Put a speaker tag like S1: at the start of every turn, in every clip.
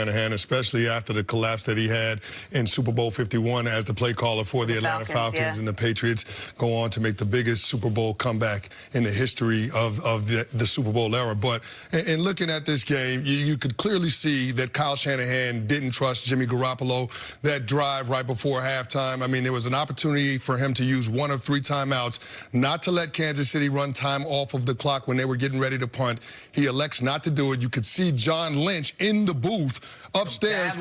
S1: Shanahan, especially after the collapse that he had in Super Bowl 51 as the play caller for the Atlanta Falcons, and the Patriots go on to make the biggest Super Bowl comeback in the history of the Super Bowl era. But in looking at this game, you could clearly see that Kyle Shanahan didn't trust Jimmy Garoppolo. That drive right before halftime, I mean, there was an opportunity for him to use 1 of 3 timeouts, not to let Kansas City run time off of the clock when they were getting ready to punt. He elects not to do it. You could see John Lynch in the booth upstairs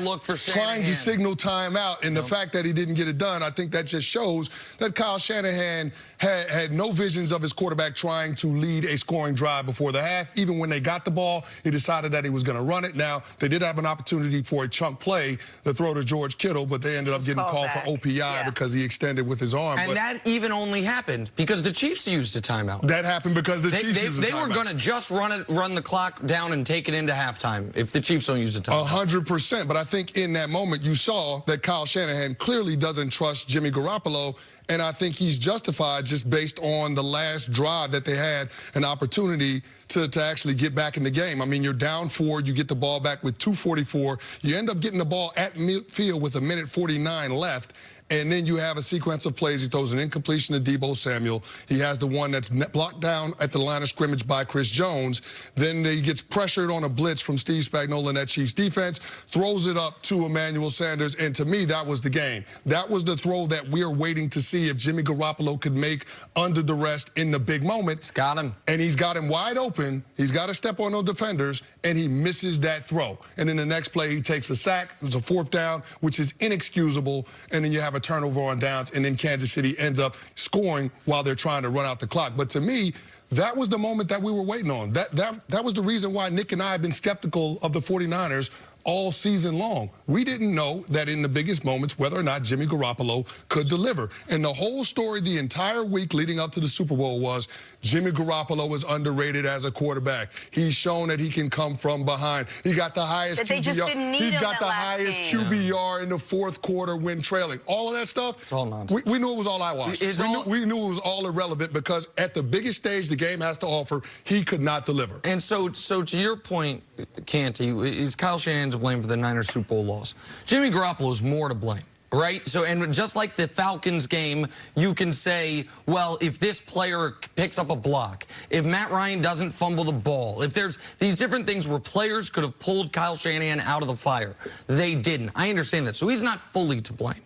S1: trying to signal timeout, and the fact that he didn't get it done, I think that just shows that Kyle Shanahan had no visions of his quarterback trying to lead a scoring drive before the half. Even when they got the ball, he decided that he was going to run it. Now, they did have an opportunity for a chunk play to throw to George Kittle, but they ended up getting called for OPI because he extended with his arm.
S2: And that even only happened because the Chiefs used a timeout.
S1: That happened because the Chiefs used a timeout.
S2: They were going to just run the clock down and take it into halftime if the Chiefs don't use a timeout.
S1: 100%. But I think in that moment you saw that Kyle Shanahan clearly doesn't trust Jimmy Garoppolo, and I think he's justified just based on the last drive that they had an opportunity to actually get back in the game. I mean, you're down 4, you get the ball back with 2:44. You end up getting the ball at midfield with 1:49 left. And then you have a sequence of plays. He throws an incompletion to Deebo Samuel. He has the one that's blocked down at the line of scrimmage by Chris Jones. Then he gets pressured on a blitz from Steve Spagnuolo in that Chiefs defense, throws it up to Emmanuel Sanders. And to me, that was the game. That was the throw that we're waiting to see if Jimmy Garoppolo could make under duress in the big moment.
S2: It's got him.
S1: And he's got him wide open. He's got to step on those defenders, and he misses that throw. And then the next play, he takes a sack. It was a 4th down, which is inexcusable. And then you have a turnover on downs, and then Kansas City ends up scoring while they're trying to run out the clock. But to me, that was the moment that we were waiting on. That was the reason why Nick and I have been skeptical of the 49ers all season long. We didn't know that in the biggest moments whether or not Jimmy Garoppolo could deliver. And the whole story the entire week leading up to the Super Bowl was Jimmy Garoppolo is underrated as a quarterback. He's shown that he can come from behind. He got the highest QBR. He's got the highest QBR in the 4th quarter when trailing. All of that stuff,
S2: it's all nonsense.
S1: We knew it was all eyewash. We knew it was all irrelevant because at the biggest stage the game has to offer, he could not deliver.
S2: And so to your point, Canty, is Kyle Shanahan to blame for the Niners Super Bowl loss? Jimmy Garoppolo is more to blame. Right? So, and just like the Falcons game, you can say, well, if this player picks up a block, if Matt Ryan doesn't fumble the ball, if there's these different things where players could have pulled Kyle Shanahan out of the fire, they didn't. I understand that. So he's not fully to blame.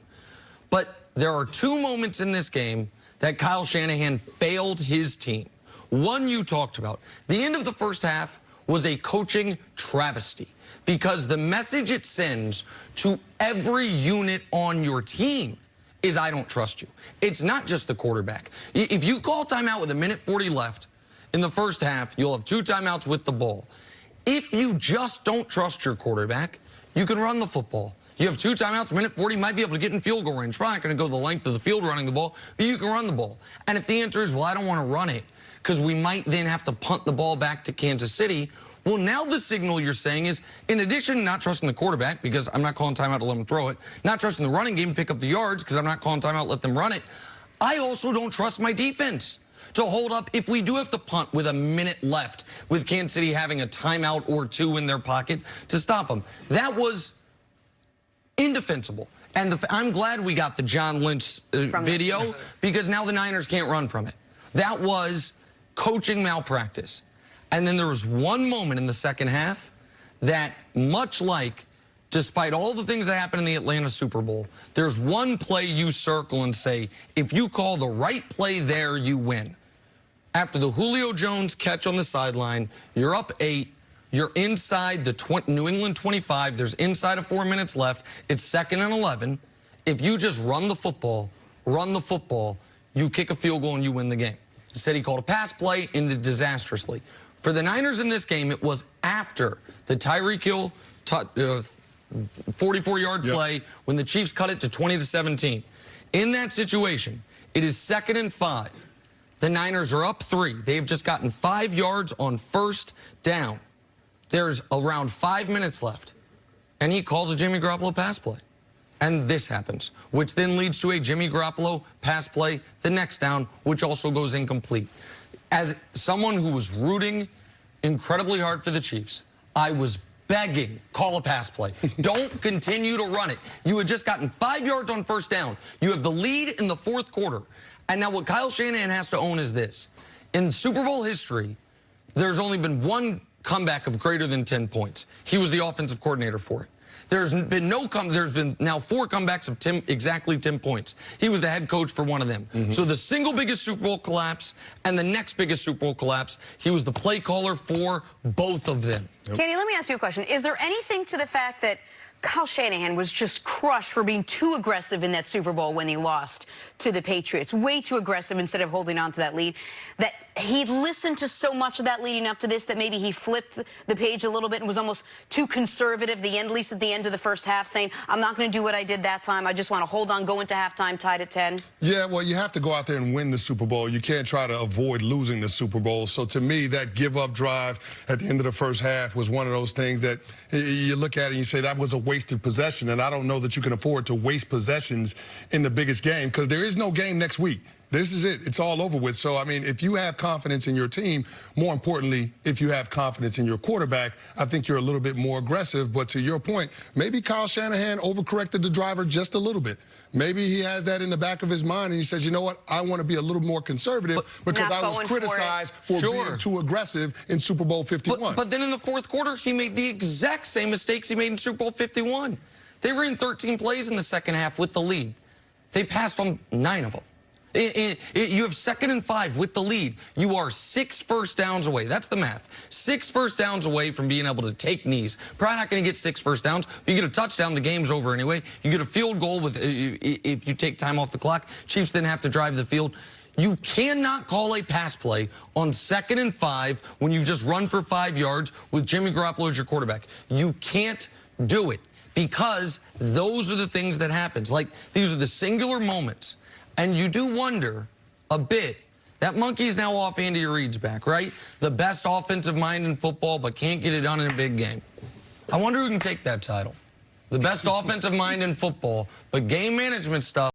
S2: But there are 2 moments in this game that Kyle Shanahan failed his team. One you talked about. The end of the first half was a coaching travesty because the message it sends to every unit on your team is I don't trust you. It's not just the quarterback. If you call timeout with 1:40 left in the first half, you'll have 2 timeouts with the ball. If you just don't trust your quarterback, you can run the football. You have 2 timeouts, 1:40, might be able to get in field goal range. Probably not going to go the length of the field running the ball, but you can run the ball. And if the answer is, well, I don't want to run it because we might then have to punt the ball back to Kansas City, well, now the signal you're saying is, in addition to not trusting the quarterback, because I'm not calling timeout to let them throw it, not trusting the running game to pick up the yards, because I'm not calling timeout to let them run it, I also don't trust my defense to hold up if we do have to punt with 1 minute left, with Kansas City having a timeout or 2 in their pocket to stop them. That was indefensible. And I'm glad we got the John Lynch video, because now the Niners can't run from it. That was coaching malpractice. And then there was one moment in the second half that, much like, despite all the things that happened in the Atlanta Super Bowl, there's one play you circle and say, if you call the right play there, you win. After the Julio Jones catch on the sideline, you're up 8, you're inside the New England 25, there's inside of 4 minutes left, it's 2nd and 11. If you just run the football, you kick a field goal and you win the game. Instead, he called a pass play, ended disastrously. For the Niners in this game, it was after the Tyreek Hill 44-yard play when the Chiefs cut it to 20-17. In that situation, it is 2nd and 5. The Niners are up 3. They've just gotten 5 yards on 1st down. There's around 5 minutes left, and he calls a Jimmy Garoppolo pass play. And this happens, which then leads to a Jimmy Garoppolo pass play the next down, which also goes incomplete. As someone who was rooting incredibly hard for the Chiefs, I was begging, call a pass play. Don't continue to run it. You had just gotten 5 yards on first down. You have the lead in the fourth quarter. And now what Kyle Shanahan has to own is this. In Super Bowl history, there's only been one comeback of greater than 10 points. He was the offensive coordinator for it. There's been there's been now 4 comebacks of exactly 10 points. He was the head coach for one of them. So the single biggest Super Bowl collapse and the next biggest Super Bowl collapse, he was the play caller for both of them.
S3: Canty, let me ask you a question. Is there anything to the fact that Kyle Shanahan was just crushed for being too aggressive in that Super Bowl when he lost to the Patriots? Way too aggressive instead of holding on to that lead. That he'd listened to so much of that leading up to this that maybe he flipped the page a little bit and was almost too conservative, at least at the end of the first half, saying, I'm not going to do what I did that time. I just want to hold on, go into halftime, tied at 10. Yeah,
S1: well, you have to go out there and win the Super Bowl. You can't try to avoid losing the Super Bowl. So to me, that give-up drive at the end of the first half was one of those things that you look at it and you say that was a wasted possession. And I don't know that you can afford to waste possessions in the biggest game because there is no game next week. This is it. It's all over with. So, I mean, if you have confidence in your team, more importantly, if you have confidence in your quarterback, I think you're a little bit more aggressive. But to your point, maybe Kyle Shanahan overcorrected the driver just a little bit. Maybe he has that in the back of his mind and he says, you know what, I want to be a little more conservative because I was criticized for being too aggressive in Super Bowl 51.
S2: But then in the fourth quarter, he made the exact same mistakes he made in Super Bowl 51. They ran 13 plays in the second half with the lead. They passed on 9 of them. You have 2nd and 5 with the lead. You are 6 first downs away. That's the math. 6 first downs away from being able to take knees. Probably not going to get 6 first downs. You get a touchdown, the game's over anyway. You get a field goal with if you take time off the clock. Chiefs then have to drive the field. You cannot call a pass play on 2nd and 5 when you've just run for 5 yards with Jimmy Garoppolo as your quarterback. You can't do it because those are the things that happens. Like, these are the singular moments. And you do wonder a bit, that monkey is now off Andy Reid's back, right? The best offensive mind in football, but can't get it done in a big game. I wonder who can take that title. The best offensive mind in football, but game management stuff.